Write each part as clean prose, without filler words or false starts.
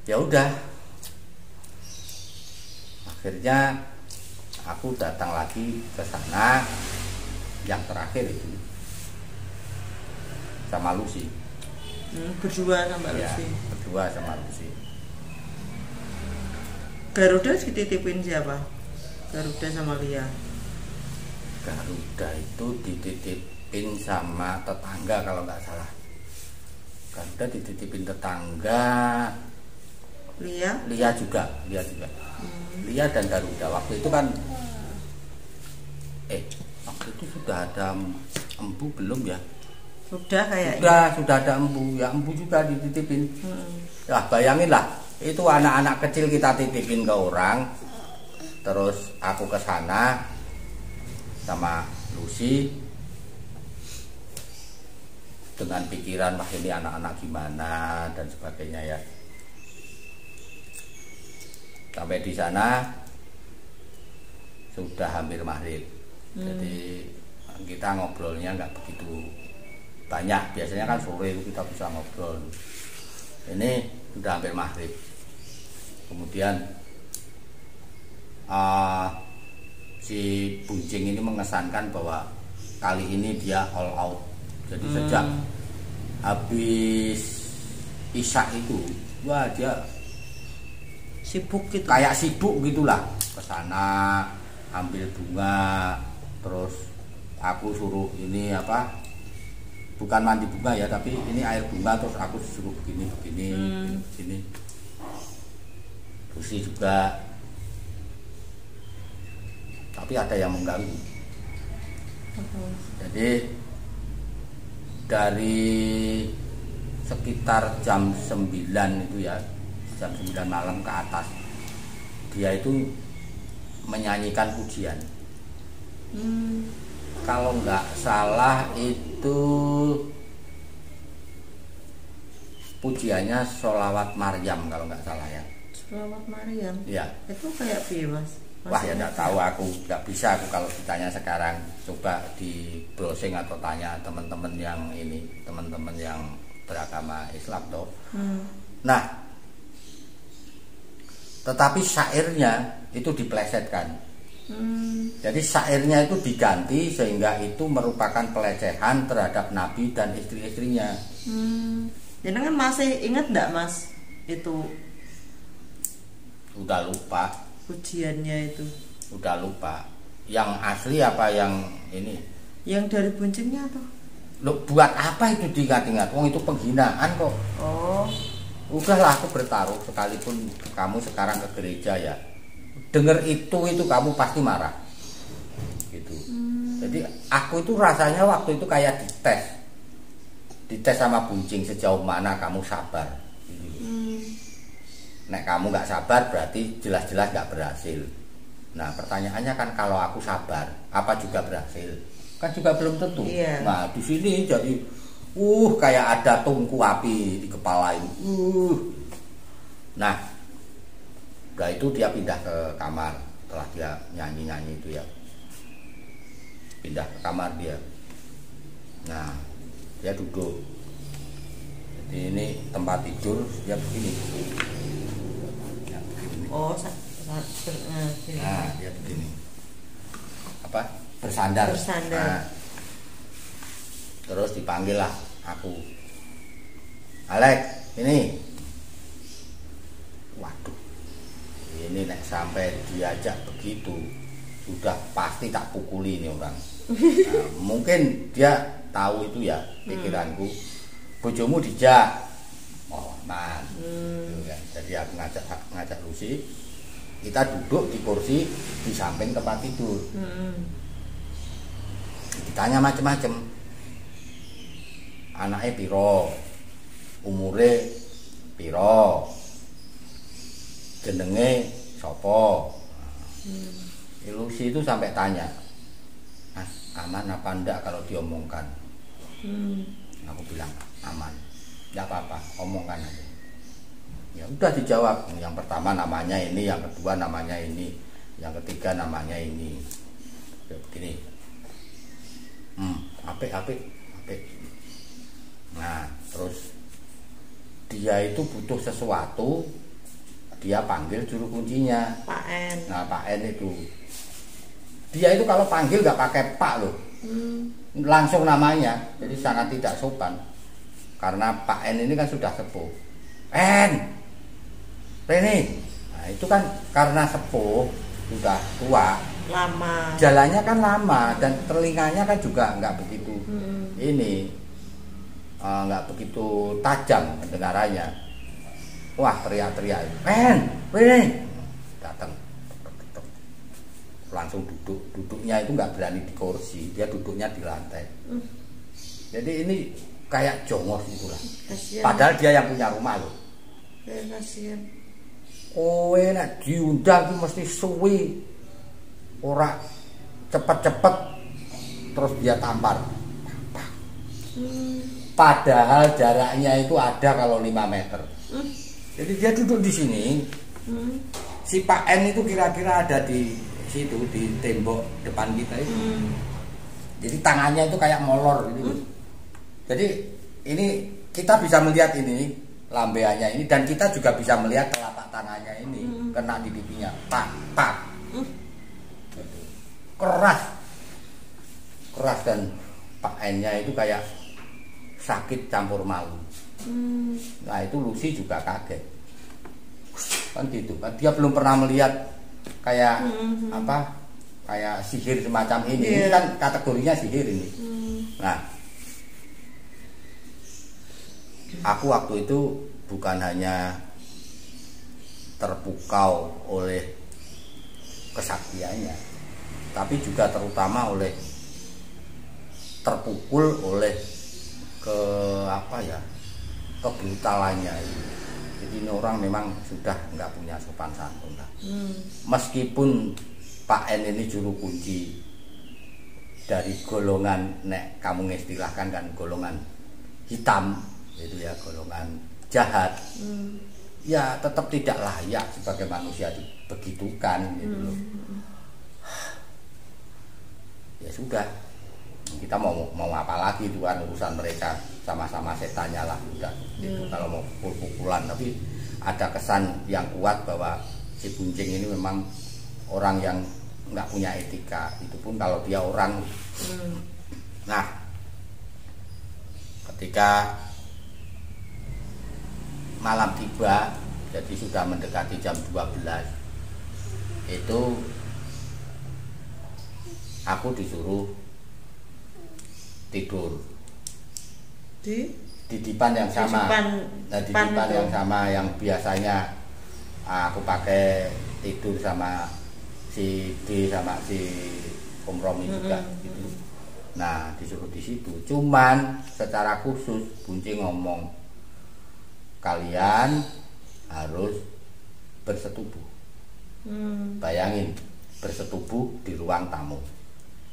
Ya udah, akhirnya aku datang lagi ke sana yang terakhir itu sama Lucy. Berdua sama Ya, Lucy. berdua sama Lucy. Garuda dititipin siapa? Garuda sama Lia. Garuda itu dititipin sama tetangga kalau nggak salah. Garuda dititipin tetangga. Lia juga. Lia dan Garuda waktu itu kan waktu itu sudah ada embu belum ya? Sudah kayaknya. Sudah ada embu. Ya embu juga dititipin. Lah bayangin lah, itu anak-anak kecil kita titipin ke orang. Terus aku ke sana sama Lucy dengan pikiran wah ini anak-anak gimana dan sebagainya ya. Sampai di sana sudah hampir maghrib. Jadi kita ngobrolnya nggak begitu banyak. Biasanya kan sore itu kita bisa ngobrol. Ini sudah hampir maghrib. Kemudian si Buncing ini mengesankan bahwa kali ini dia all out. Jadi sejak habis Isya itu, wah dia sibuk gitu. Kayak sibuk gitulah, kesana ambil bunga, terus aku suruh ini apa? Bukan mandi bunga ya, tapi ini air bunga, terus aku suruh begini. Lucy juga. Tapi ada yang mengganggu. Jadi dari sekitar jam 9 itu ya, jam 9 malam ke atas, dia itu menyanyikan pujian. Kalau nggak salah itu pujiannya sholawat Maryam kalau nggak salah ya. Sholawat Maryam. Ya. Itu kayak piye Mas? Wah ya nggak tahu, aku nggak bisa aku kalau ditanya sekarang. Coba di browsing atau tanya teman-teman yang ini, teman-teman yang beragama Islam toh. Nah, tetapi syairnya itu diplesetkan. Jadi syairnya itu diganti sehingga itu merupakan pelecehan terhadap Nabi dan istri-istrinya. Jadi kan masih ingat nggak Mas itu? Udah lupa. Pujiannya itu. Udah lupa. Yang asli apa yang ini? Yang dari Buncingnya tuh. Loh, buat apa itu diingat-ingat? Wong itu penghinaan kok. Oh. Udahlah aku bertaruh, sekalipun kamu sekarang ke gereja ya, denger itu kamu pasti marah. Gitu. Jadi aku itu rasanya waktu itu kayak dites sama Buncing sejauh mana kamu sabar. Nek kamu nggak sabar berarti jelas-jelas nggak berhasil. Nah pertanyaannya kan kalau aku sabar, apa juga berhasil? Kan juga belum tentu. Iya. Nah di sini jadi kayak ada tungku api di kepala ini. Nah, udah itu dia pindah ke kamar setelah dia nyanyi itu ya. Pindah ke kamar dia. Nah, dia duduk. Jadi ini tempat tidur dia begini. Oh, nah, dia begini. Apa? Bersandar. Nah, terus dipanggil lah aku. Alex, ini. Waduh. Ini nek sampai diajak begitu, sudah pasti tak pukuli ini orang. Nah, mungkin dia tahu itu ya pikiranku. Bojomu dijak. Oh, man. Jadi aku ngajak Lucy. Kita duduk di kursi di samping tempat tidur. Ditanya macam-macam. Anaknya piro, umure piro, jenenge sopo. Lucy itu sampai tanya, aman apa enggak kalau diomongkan? Aku bilang aman, enggak apa-apa, omongkan aja. Ya udah dijawab. Yang pertama namanya ini, yang kedua namanya ini, yang ketiga namanya ini. Begini. Apik. Nah, terus dia itu butuh sesuatu dia panggil juru kuncinya Pak N. Nah Pak N itu dia itu kalau panggil nggak pakai Pak loh, langsung namanya, jadi sangat tidak sopan karena Pak N ini kan sudah sepuh. N Rene, nah itu kan karena sepuh sudah tua, Lama. jalannya kan lama dan telinganya kan juga nggak begitu ini nggak begitu tajam pendengarannya. Wah teriak-teriak, Rene datang langsung duduknya itu nggak berani di kursi, dia duduknya di lantai. Jadi ini kayak jongos itulah. Padahal dia yang punya rumah loh. Kasihan. Kowe nek diundang itu mesti suwi, ora cepet-cepet terus dia tampar. Padahal jaraknya itu ada kalau 5 meter. Jadi dia duduk di sini. Si Pak N itu kira-kira ada di situ di tembok depan kita itu. Jadi tangannya itu kayak molor gitu. Jadi ini kita bisa melihat ini lambeannya ini dan kita juga bisa melihat telapak tangannya ini kena di pipinya. Pak. Keras dan Pak N-nya itu kayak sakit campur malu. Nah itu Lucy juga kaget. Kan gitu kan dia belum pernah melihat kayak apa kayak sihir semacam ini. Ini kan kategorinya sihir ini. Nah aku waktu itu bukan hanya terpukau oleh kesaktiannya, tapi juga terutama oleh terpukul oleh kebrutalannya. Jadi ini orang memang sudah nggak punya sopan santun lah. Meskipun Pak N ini juru kunci dari golongan, nek kamu ngistilahkan kan golongan hitam, itu ya golongan jahat, ya tetap tidak layak sebagai manusia dibegitukan gitu loh. Ya sudah, kita mau apa lagi itu kan urusan mereka, sama-sama setannya lah udah gitu. Kalau mau pukul-pukulan, tapi ada kesan yang kuat bahwa si Bunjing ini memang orang yang nggak punya etika, itu pun kalau dia orang. Nah ketika malam tiba, jadi sudah mendekati jam 12, itu aku disuruh tidur di dipan yang sama. Di dipan yang sama yang biasanya aku pakai tidur sama si D sama si Om Romi juga gitu. Nah disuruh di situ. Cuman secara khusus Bunci ngomong, kalian harus bersetubuh. Bayangin bersetubuh di ruang tamu.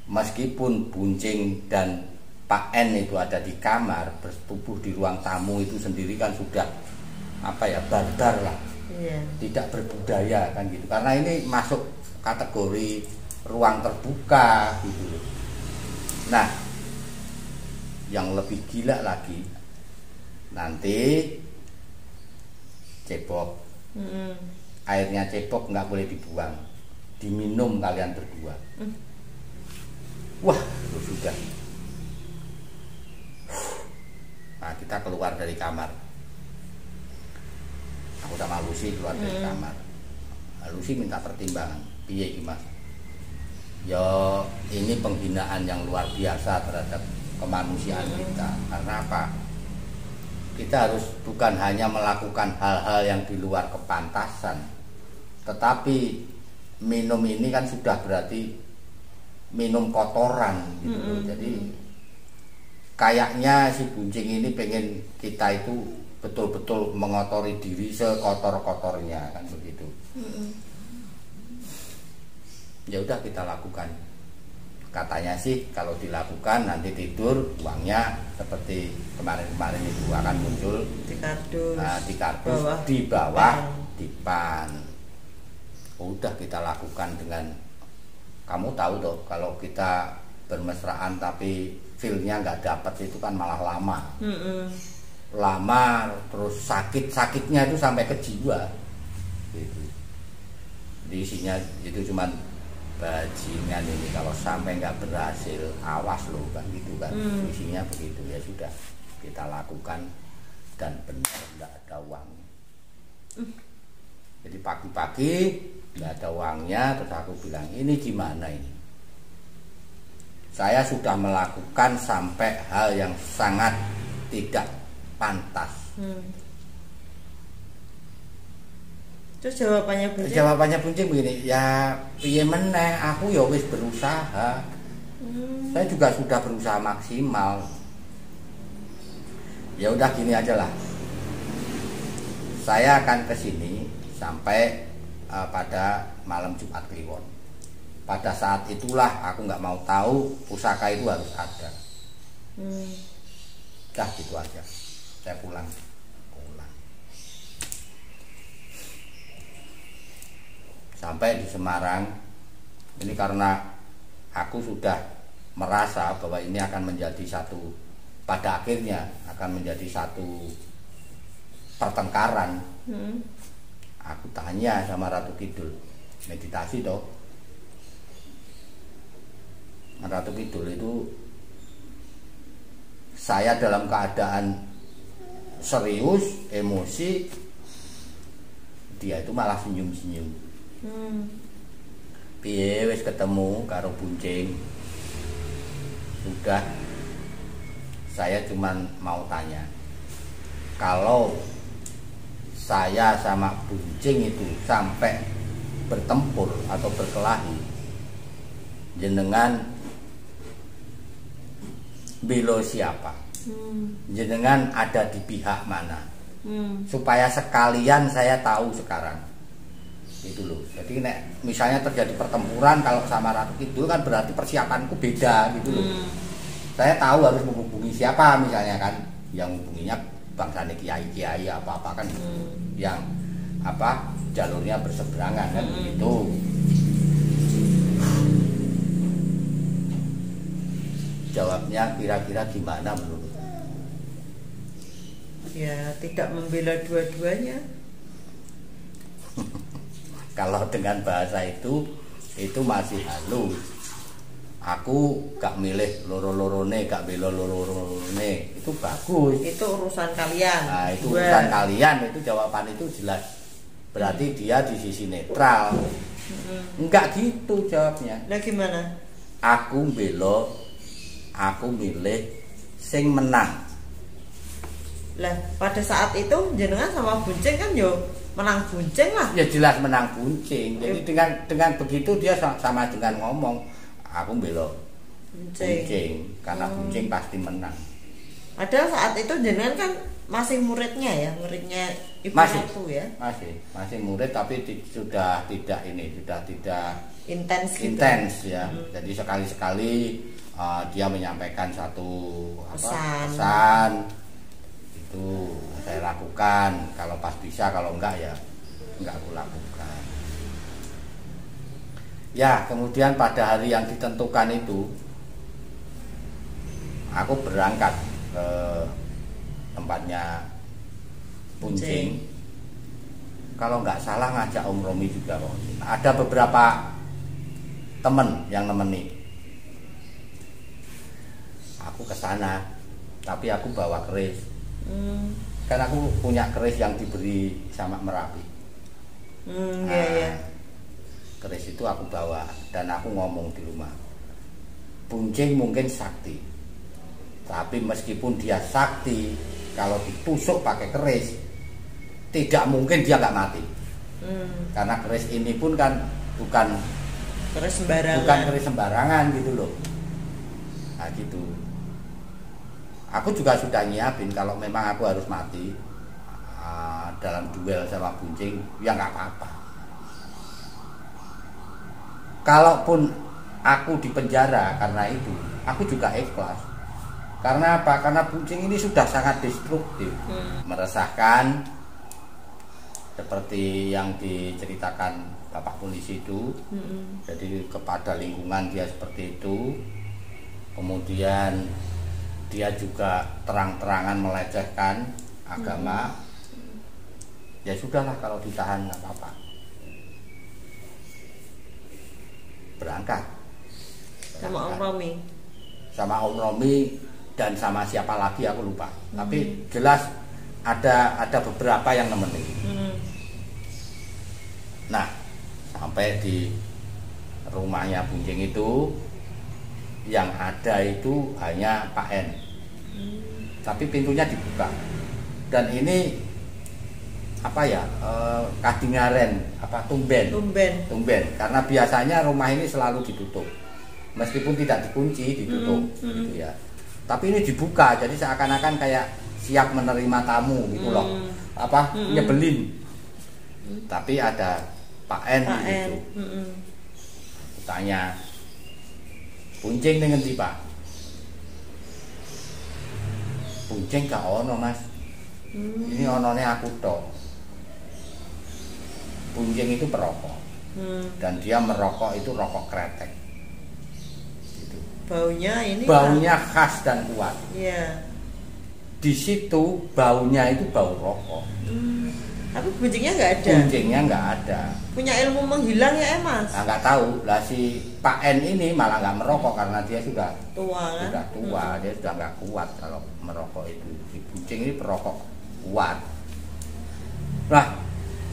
Meskipun Buncing dan Pak N itu ada di kamar, bersetubuh di ruang tamu itu sendiri kan sudah barbar lah, tidak berbudaya kan gitu. Karena ini masuk kategori ruang terbuka gitu. Nah, yang lebih gila lagi, nanti cebok, airnya cebok nggak boleh dibuang, diminum kalian berdua. Wah, itu sudah. Nah, kita keluar dari kamar. Aku sama Lucy keluar dari kamar. Lucy minta pertimbangan. Piye iki, Mas? Ya, ini penghinaan yang luar biasa terhadap kemanusiaan kita. Karena apa? Kita harus bukan hanya melakukan hal-hal yang di luar kepantasan, tetapi minum ini kan sudah berarti minum kotoran gitu. Jadi kayaknya si Buncing ini pengen kita itu betul-betul mengotori diri sekotor-kotornya kan begitu. Ya udah kita lakukan. Katanya sih kalau dilakukan nanti tidur uangnya seperti kemarin-kemarin itu akan muncul di kardus di bawah dipan. Udah kita lakukan dengan, kamu tahu toh kalau kita bermesraan tapi feel-nya nggak dapat itu kan malah lama. Lama terus sakitnya itu sampai ke jiwa itu. Jadi isinya itu cuman bajingan ini, kalau sampai nggak berhasil awas loh kan gitu kan. Isinya begitu, ya sudah kita lakukan dan benar nggak ada uang. Jadi pagi-pagi nggak ada uangnya, terus aku bilang ini gimana ini, saya sudah melakukan sampai hal yang sangat tidak pantas. Terus jawabannya Buncing? Jawabannya Buncing begini, ya piye meneh, aku ya wis berusaha. Saya juga sudah berusaha maksimal. Ya udah gini aja lah. Saya akan ke sini sampai pada malam Jumat Kliwon. Pada saat itulah aku nggak mau tahu, pusaka itu harus ada. Dah gitu aja. Saya pulang. Sampai di Semarang, ini karena aku sudah merasa bahwa ini akan menjadi satu, pada akhirnya akan menjadi satu pertengkaran. Aku tanya sama Ratu Kidul, meditasi toh. Ratu Kidul itu, saya dalam keadaan serius, emosi, dia itu malah senyum-senyum. Piye wis ketemu karo Buncing. Sudah, saya cuman mau tanya, kalau saya sama Buncing itu sampai bertempur atau berkelahi, jenengan belo siapa? Jenengan ada di pihak mana? Supaya sekalian saya tahu sekarang. Itu loh. Jadi nek misalnya terjadi pertempuran kalau sama Ratu Kidul kan berarti persiapanku beda gitu loh. Saya tahu harus menghubungi siapa misalnya kan, yang hubunginya bangsane kiai-kiai apa-apa kan, yang apa jalurnya berseberangan kan begitu. Jawabnya kira-kira gimana menurut? Ya tidak membela dua-duanya. Kalau dengan bahasa itu masih halus. Aku gak milih loro-lorone, gak bela loro-lorone, itu bagus. Itu urusan kalian. Nah itu urusan kalian, itu jawaban itu jelas. Berarti dia di sisi netral. Enggak gitu jawabnya. Nah gimana? Aku milih sing menang. Lah pada saat itu jenengan sama Buncing kan yo menang Buncing lah. Ya jelas menang Buncing. Jadi dengan begitu dia sama dengan ngomong, aku bela Buncing karena Buncing pasti menang. Padahal saat itu jenengan kan masih muridnya ya, muridnya Ibu Ratu ya. Masih murid, tapi sudah tidak intens ya. Jadi sekali-sekali dia menyampaikan satu pesan. Itu saya lakukan, kalau pas bisa, kalau enggak ya enggak aku lakukan. Ya kemudian pada hari yang ditentukan itu aku berangkat ke tempatnya Buncing. Kalau nggak salah ngajak Om Romi juga kok. Ada beberapa temen yang nemeni. Aku ke sana, tapi aku bawa keris. Kan aku punya keris yang diberi sama Merapi. Iya. Keris itu aku bawa dan aku ngomong di rumah, Buncing mungkin sakti, tapi meskipun dia sakti, kalau ditusuk pakai keris tidak mungkin dia nggak mati. Karena keris ini pun kan bukan keris sembarangan gitu loh. Nah gitu. Aku juga sudah nyiapin kalau memang aku harus mati dalam duel sama Buncing, ya nggak apa-apa. Kalaupun aku dipenjara karena itu, aku juga ikhlas. Karena apa? Karena Buncing ini sudah sangat destruktif, meresahkan, seperti yang diceritakan Bapak Polisi itu. Jadi kepada lingkungan dia seperti itu. Kemudian dia juga terang-terangan melecehkan agama. Ya sudahlah, kalau ditahan nggak apa-apa. Berangkat sama Om Romi. Sama Om Romi dan sama siapa lagi aku lupa. Tapi jelas ada beberapa yang nemenin. Nah, sampai di rumahnya Bunjing itu, yang ada itu hanya Pak N. Tapi pintunya dibuka. Dan ini apa ya, kadingaren, tumben, karena biasanya rumah ini selalu ditutup, meskipun tidak dikunci, ditutup gitu ya. Tapi ini dibuka, jadi seakan-akan kayak siap menerima tamu gitu loh, nyebelin. Tapi ada Pak N di situ. Tanya, Bunjing dengan si Pak? Bunjing gak ono Mas, ini onone aku tok. Bunjing itu perokok, dan dia merokok itu rokok kretek. Gitu. Baunya khas dan kuat. Iya. Di situ baunya itu bau rokok. Tapi Bunjingnya nggak ada. Bunjingnya nggak ada. Punya ilmu menghilang ya Mas? Nah, nggak tahu. Lah si Pak N ini malah nggak merokok karena dia sudah tua kan? Sudah tua, dia sudah nggak kuat kalau merokok itu. Si Bunjing ini perokok kuat. Nah,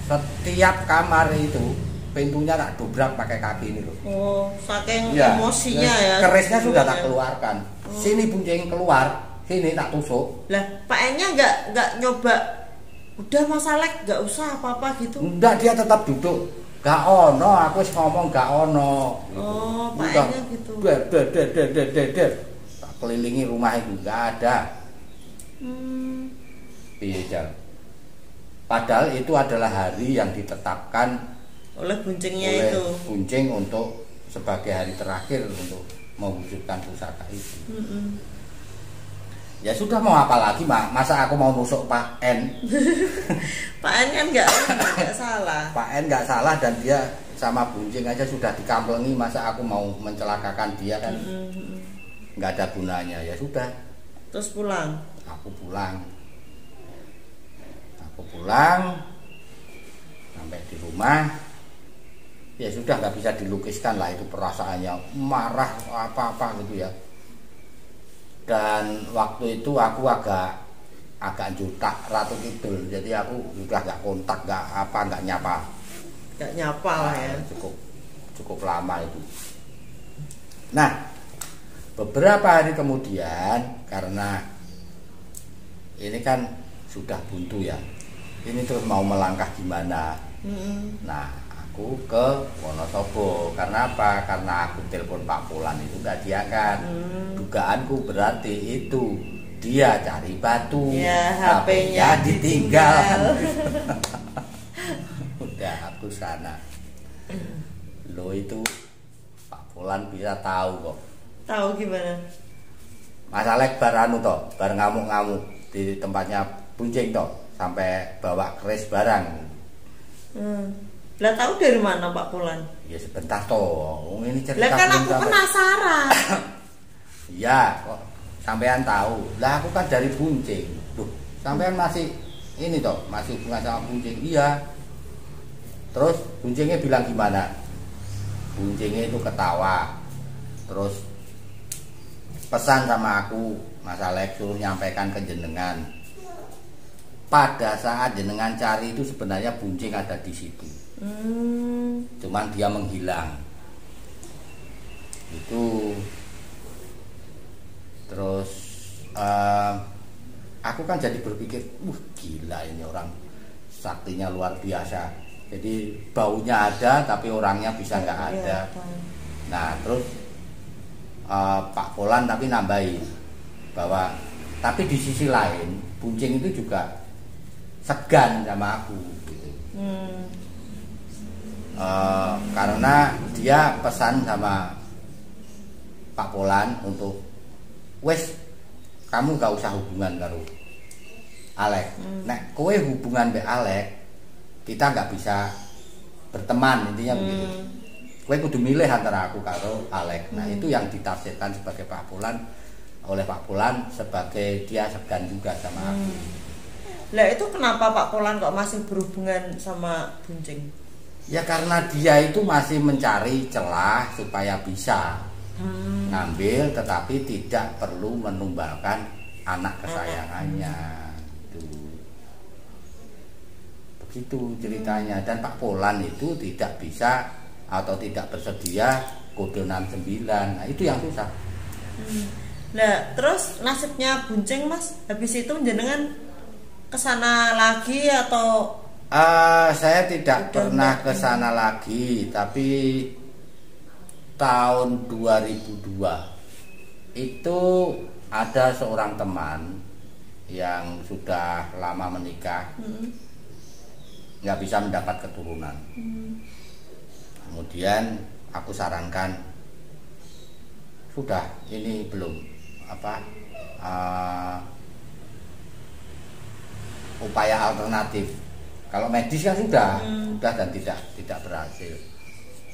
setiap kamar itu pintunya tak dobrak pakai kaki ini loh. Oh, saking emosinya ya. Kerisnya sudah tak keluarkan. Sini Bunjing keluar, sini tak tusuk. Lah, Pak N-nya nggak nyoba. Udah Mas Alek, nggak usah apa-apa gitu. Enggak, dia tetap duduk. Gak ono, aku ngomong gak ono. Oh, Pak N-nya gitu. Tak kelilingi rumah itu nggak ada. Piye Jal? Padahal itu adalah hari yang ditetapkan oleh Bunjingnya itu. Bunjing untuk sebagai hari terakhir untuk mewujudkan pusaka itu. Ya sudah, mau apa lagi, masa aku mau nusuk Pak N? Pak N kan nggak salah. Pak N nggak salah, dan dia sama Bunjing aja sudah dikamplengi, masa aku mau mencelakakan dia kan? Nggak ada gunanya. Ya sudah. Terus pulang. Aku pulang sampai di rumah. Ya sudah, nggak bisa dilukiskan lah itu perasaannya, marah apa gitu ya. Dan waktu itu aku agak jutak Ratu Kidul, jadi aku sudah nggak kontak, nggak nyapa lah ya. Cukup lama itu. Nah, beberapa hari kemudian, karena ini kan sudah buntu ya, ini terus mau melangkah gimana. Nah, aku ke Wonosobo. Karena apa? Karena aku telepon Pak Polan itu nggak diangkat. Dugaanku berarti itu dia cari batu, ya, HP-nya ditinggal. Udah, aku sana. Lo itu Pak Polan bisa tahu kok. Tahu gimana? Mas Alek baranu toh, bar ngamuk-ngamuk di tempatnya Bunjing toh, sampai bawa keris barang. Lah tahu dari mana Pak Polan? Ya sebentar toh, ini cerita. Lah kan aku penasaran. Iya, kok sampean tahu. Lah aku kan dari Bunjing. Duh, sampean masih ini toh, masih hubungan sama Bunjing. Iya. Terus Bunjingnya bilang gimana? Bunjingnya itu ketawa. Terus pesan sama aku, Mas Alek suruh nyampaikan ke jenengan. Pada saat jenengan cari itu sebenarnya Bunjing ada di situ. Cuman dia menghilang. Itu. Terus aku kan jadi berpikir, gila ini orang, saktinya luar biasa. Jadi baunya ada tapi orangnya bisa nggak ada. Nah terus Pak Polan tapi nambahin bahwa tapi di sisi lain Bunjing itu juga segan sama aku gitu. Karena dia pesan sama Pak Polan untuk wes kamu gak usah hubungan karo Alek. Nek kowe hubungan be Alek, kita nggak bisa berteman, intinya begitu. Kowe kudu milih antara aku karo Alek. Nah itu yang ditafsirkan sebagai Pak Polan oleh Pak Polan sebagai dia segan juga sama aku. Lah itu kenapa Pak Polan kok masih berhubungan sama Buncing? Ya karena dia itu masih mencari celah supaya bisa ngambil, tetapi tidak perlu menumbalkan anak kesayangannya. Begitu ceritanya. Dan Pak Polan itu tidak bisa atau tidak bersedia kode 69. Nah itu yang susah. Nah terus nasibnya Buncing Mas, habis itu jenengan kesana lagi atau? Saya tidak pernah kesana lagi, tapi tahun 2002 itu ada seorang teman yang sudah lama menikah, nggak bisa mendapat keturunan. Kemudian aku sarankan, sudah ini belum upaya alternatif. Kalau medis kan sudah dan tidak berhasil.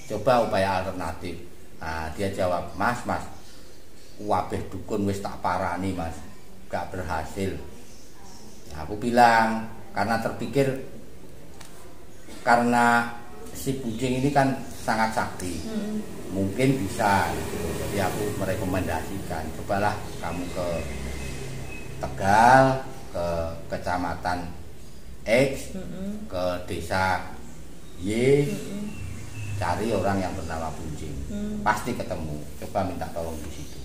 Coba upaya alternatif. Nah, dia jawab, Mas, wabeh dukun wis tak parani Mas, gak berhasil. Nah, aku bilang karena terpikir karena si Buncing ini kan sangat sakti, mungkin bisa gitu. Jadi aku merekomendasikan, cobalah kamu ke Tegal, ke kecamatan X, ke desa Y, cari orang yang bernama Buncing, pasti ketemu. Coba minta tolong di situ.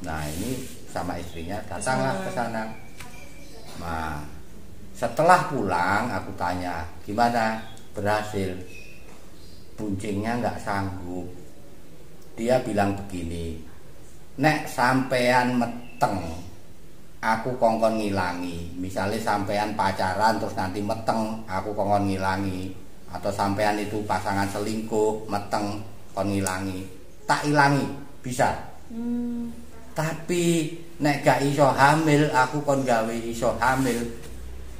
Nah ini sama istrinya datanglah ke sana. Nah setelah pulang aku tanya, gimana, berhasil? Buncingnya nggak sanggup. Dia bilang begini, nek sampean meteng aku kongkon ngilangi. Misalnya sampean pacaran terus nanti meteng, aku kongkon ngilangi. Atau sampean itu pasangan selingkuh, meteng, kon ngilangi, tak ilangi, bisa. Tapi nek gak iso hamil, aku kon gawe iso hamil,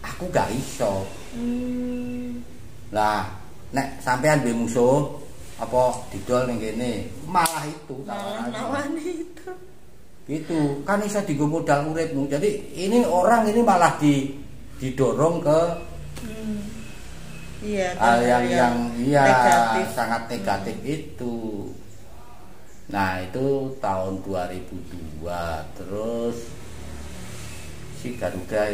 aku gak iso. Lah nek sampean duwe musuh apa didol ning kene, malah itu nawani itu. Gitu, kan iso dienggo modal uripmu. Jadi ini orang ini malah didorong ke hal yang negatif. Sangat negatif itu. Nah itu tahun 2002. Terus si Garuda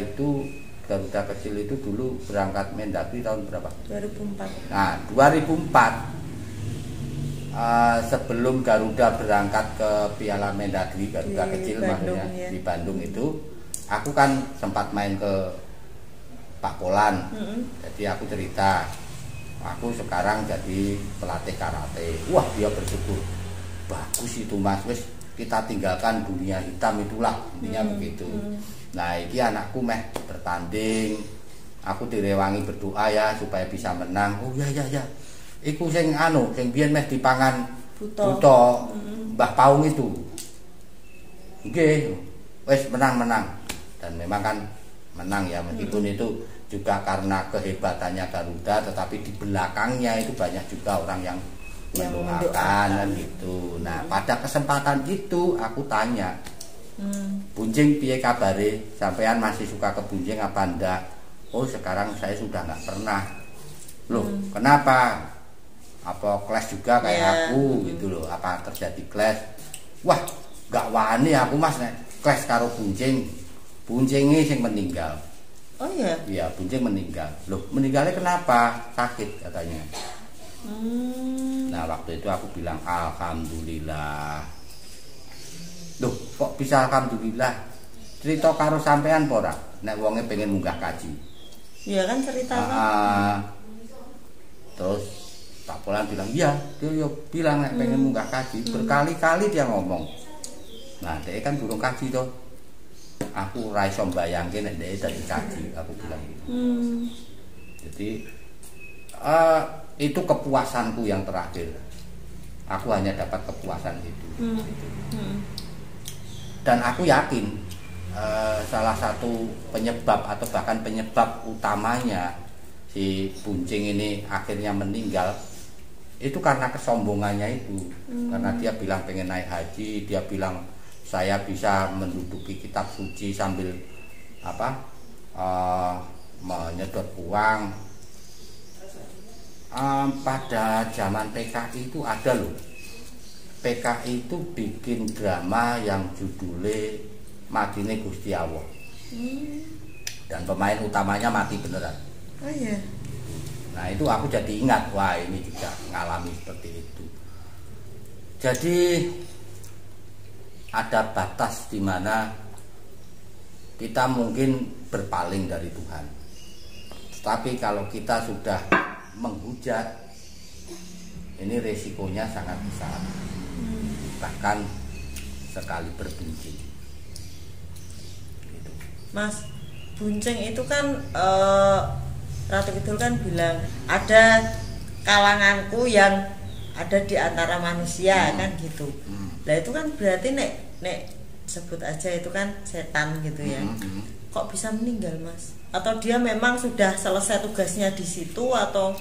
kecil itu dulu berangkat Mendagri tahun berapa? 2004. Nah 2004 sebelum Garuda berangkat ke Piala Mendagri, Garuda kecil maksudnya di Bandung itu, aku kan sempat main ke Pak Polan. Jadi aku cerita, aku sekarang jadi pelatih karate. Wah dia bersyukur, bagus itu Mas, wis kita tinggalkan dunia hitam itulah, intinya begitu. Nah ini anakku meh bertanding, aku direwangi berdoa ya supaya bisa menang. Oh ya, iku sing biyen meh dipangan buta Mbah Paung itu. Nggih, wis menang. Dan memang kan menang ya, meskipun itu juga karena kehebatannya Garuda, tetapi di belakangnya itu banyak juga orang yang mendoakan gitu. Nah, pada kesempatan itu aku tanya, Buncing piye kabare? Sampean masih suka ke Buncing apa ndak? Oh, sekarang saya sudah nggak pernah. Loh, kenapa? Apa kelas juga kayak aku gitu loh? Apa terjadi kelas? Wah, nggak wani aku Mas nek kelas karo Buncing. Buncingnya sing meninggal. Oh iya? Iya, Buncing meninggal. Loh, meninggalnya kenapa? Sakit katanya. Nah, waktu itu aku bilang alhamdulillah. Loh, kok bisa alhamdulillah? Cerita karo sampean apa ora? Nek wonge pengen munggah kaji. Iya kan cerita. Terus Pak Polan bilang, "Iya, dia bilang nek pengen munggah kaji." Berkali-kali dia ngomong. Nah, dia kan durung kaji toh. Aku ora iso mbayangke nek dhek dadi kaji, aku bilang gitu. Jadi itu kepuasanku yang terakhir. Aku hanya dapat kepuasan itu. Dan aku yakin salah satu penyebab atau bahkan penyebab utamanya si Buncing ini akhirnya meninggal itu karena kesombongannya itu. Karena dia bilang pengen naik haji, dia bilang saya bisa menduduki kitab suci sambil menyedot uang. Pada zaman PKI itu ada loh. PKI itu bikin drama yang judulnya Matine Gusti Allah. Dan pemain utamanya mati beneran. Oh iya. Nah itu aku jadi ingat, wah ini juga ngalami seperti itu. Jadi ada batas di mana kita mungkin berpaling dari Tuhan. Tapi kalau kita sudah menghujat, ini resikonya sangat besar. Bahkan sekali berbuncing. Gitu. Mas, bunceng itu kan Ratu Kidul kan bilang ada kalanganku yang ada di antara manusia kan gitu. Nah itu kan berarti nek sebut aja itu kan setan gitu ya. Kok bisa meninggal Mas? Atau dia memang sudah selesai tugasnya di situ atau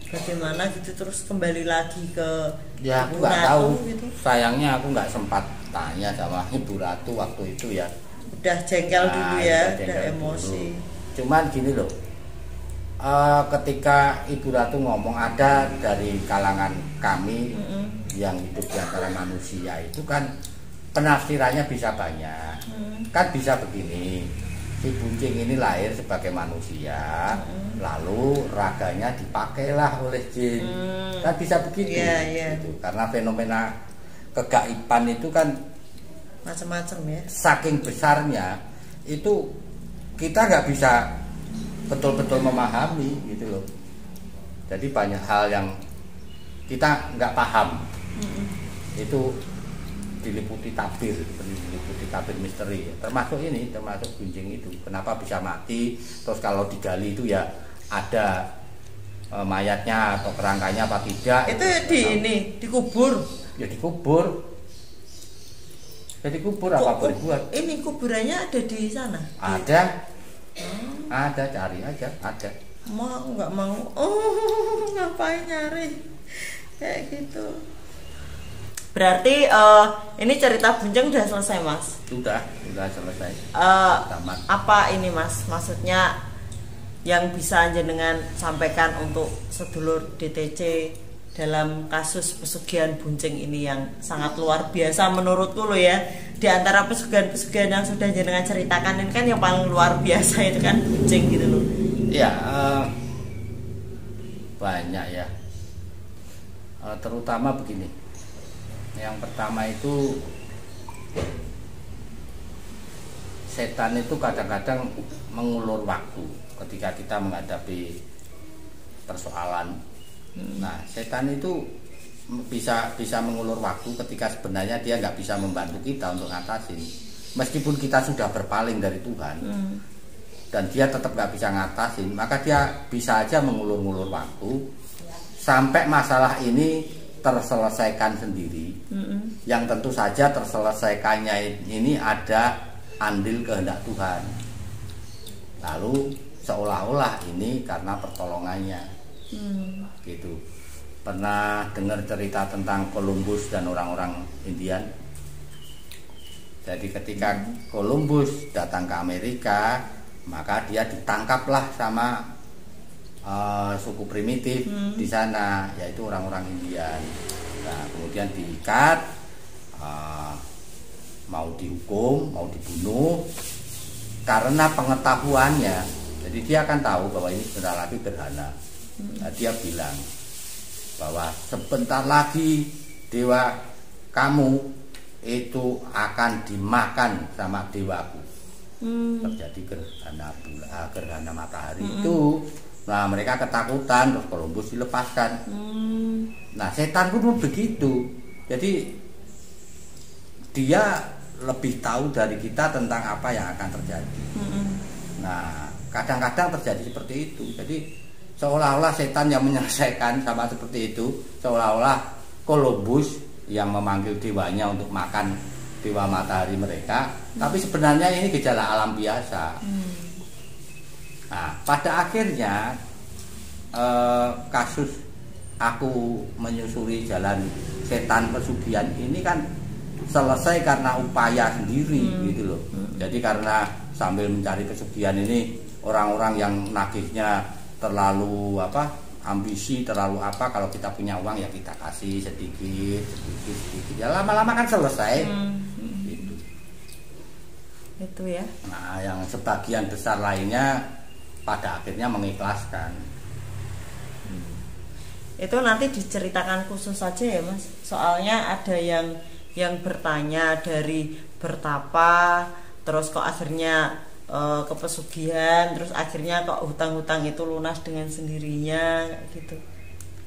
bagaimana gitu terus kembali lagi ke ya aku nggak tahu gitu. Sayangnya aku nggak sempat tanya sama Ibu Ratu waktu itu ya. Udah jengkel dulu ya, udah emosi. Cuman gini loh, ketika Ibu Ratu ngomong ada dari kalangan kami yang hidup di antara manusia itu kan penafsirannya bisa banyak. Kan bisa begini, si buncing ini lahir sebagai manusia, lalu raganya dipakailah oleh jin. Kan bisa begitu. Gitu. Karena fenomena kegaiban itu kan macam-macam ya. Saking besarnya itu kita nggak bisa betul-betul memahami gitu loh. Jadi banyak hal yang kita nggak paham. Itu diliputi tabir misteri. Termasuk ini, termasuk buncing itu. Kenapa bisa mati? Terus kalau digali itu ya ada mayatnya atau kerangkanya apa tidak? Itu dikubur. Ya dikubur. Jadi kubur apa berbuat? Ini kuburannya ada di sana? Ada. Ada, cari aja, ada. Mau nggak mau? Oh, ngapain nyari? Kayak gitu. Berarti ini cerita bunceng udah selesai Mas? Sudah selesai. Tamat. Apa ini Mas? Maksudnya yang bisa jenengan sampaikan untuk sedulur DTC dalam kasus pesugihan bunceng ini yang sangat luar biasa menurutku loh ya. Di antara pesugihan-pesugihan yang sudah jenengan ceritakan ini kan yang paling luar biasa itu kan bunceng gitu loh. Ya, banyak ya. Terutama begini. Yang pertama itu setan itu kadang-kadang mengulur waktu ketika kita menghadapi persoalan. Nah, setan itu bisa mengulur waktu ketika sebenarnya dia nggak bisa membantu kita untuk ngatasin. Meskipun kita sudah berpaling dari Tuhan dan dia tetap nggak bisa ngatasin, maka dia bisa aja mengulur-ulur waktu sampai masalah ini terselesaikan sendiri. Yang tentu saja terselesaikannya ini ada andil kehendak Tuhan. Lalu seolah-olah ini karena pertolongannya. Gitu. Pernah dengar cerita tentang Columbus dan orang-orang Indian? Jadi ketika Columbus datang ke Amerika, maka dia ditangkaplah sama suku primitif di sana, yaitu orang-orang Indian. Nah, kemudian diikat, mau dihukum, mau dibunuh karena pengetahuannya. Jadi dia akan tahu bahwa ini sebentar lagi gerhana. Nah, dia bilang bahwa sebentar lagi dewa kamu itu akan dimakan sama dewaku. Terjadi gerhana matahari itu. Nah, mereka ketakutan, terus Columbus dilepaskan. Nah, setan pun begitu. Jadi dia lebih tahu dari kita tentang apa yang akan terjadi. Nah, kadang-kadang terjadi seperti itu. Jadi seolah-olah setan yang menyelesaikan sama seperti itu, seolah-olah Columbus yang memanggil dewanya untuk makan dewa matahari mereka, tapi sebenarnya ini gejala alam biasa. Nah, pada akhirnya kasus aku menyusuri jalan setan pesugihan ini kan selesai karena upaya sendiri gitu loh. Jadi karena sambil mencari pesugihan ini orang-orang yang nagihnya terlalu ambisi, terlalu kalau kita punya uang ya kita kasih sedikit ya lama-lama kan selesai. Itu ya. Nah, yang sebagian besar lainnya pada akhirnya mengikhlaskan. Itu nanti diceritakan khusus saja ya Mas. Soalnya ada yang bertanya dari bertapa, terus kok akhirnya kepesugihan, terus akhirnya kok hutang-hutang itu lunas dengan sendirinya gitu.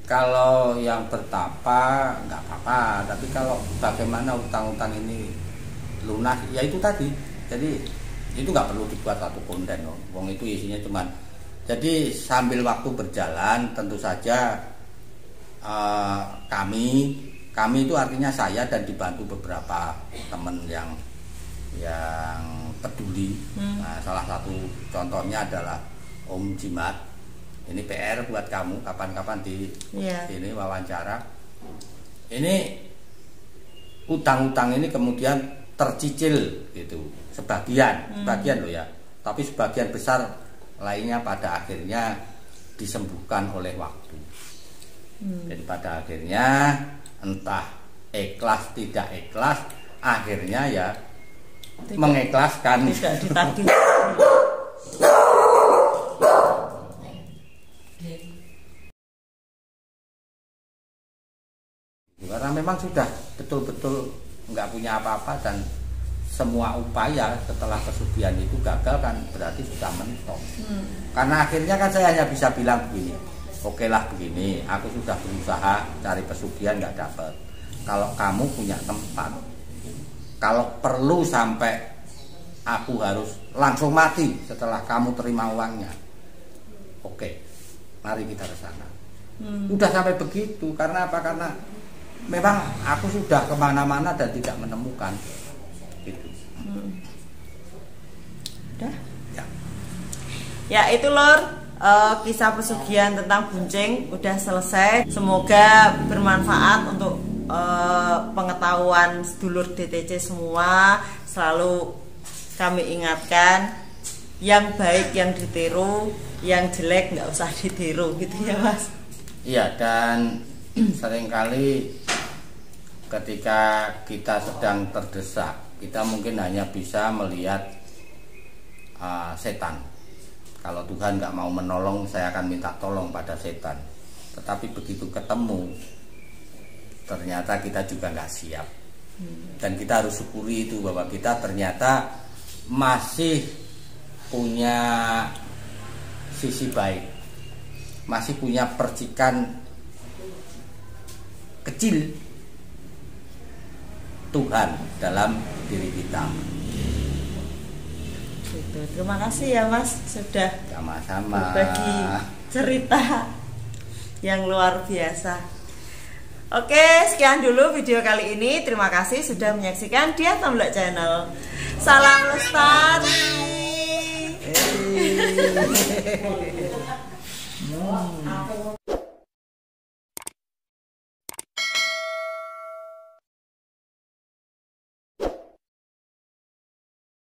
Kalau yang bertapa nggak apa-apa, tapi kalau bagaimana hutang-hutang ini lunas, ya itu tadi. Jadi itu nggak perlu dibuat satu konten loh. Wong itu isinya cuman. Jadi sambil waktu berjalan tentu saja kami itu artinya saya dan dibantu beberapa teman yang peduli. Nah, salah satu contohnya adalah Om Jimat. Ini PR buat kamu kapan-kapan di ini wawancara. Ini utang-utang ini kemudian tercicil gitu. Sebagian loh ya. Tapi sebagian besar lainnya pada akhirnya disembuhkan oleh waktu. Jadi pada akhirnya entah ikhlas tidak ikhlas, akhirnya ya mengikhlaskan. Tidak ditagih. Karena memang sudah betul-betul nggak punya apa-apa dan semua upaya setelah pesugihan itu gagal kan berarti sudah mentok. Karena akhirnya kan saya hanya bisa bilang begini, oke lah begini, aku sudah berusaha cari pesugihan nggak dapat. Kalau kamu punya tempat, kalau perlu sampai aku harus langsung mati setelah kamu terima uangnya, oke, mari kita ke sana. Udah sampai begitu, karena apa? Karena memang aku sudah kemana-mana dan tidak menemukan. Gitu. Udah? Ya. Ya itu lor. Kisah pesugihan tentang Bunceng udah selesai. Semoga bermanfaat untuk pengetahuan sedulur DTC semua. Selalu kami ingatkan, yang baik yang ditiru, yang jelek nggak usah ditiru gitu ya Mas. Iya, dan seringkali ketika kita sedang terdesak, kita mungkin hanya bisa melihat setan. Kalau Tuhan nggak mau menolong, saya akan minta tolong pada setan. Tetapi begitu ketemu, ternyata kita juga nggak siap. Dan kita harus syukuri itu, bahwa kita ternyata masih punya sisi baik, masih punya percikan kecil Tuhan dalam diri kita. Gitu. Terima kasih ya Mas sudah Sama-sama berbagi cerita yang luar biasa. Oke, sekian dulu video kali ini. Terima kasih sudah menyaksikan Diah Tomblok Channel. Salam lestari.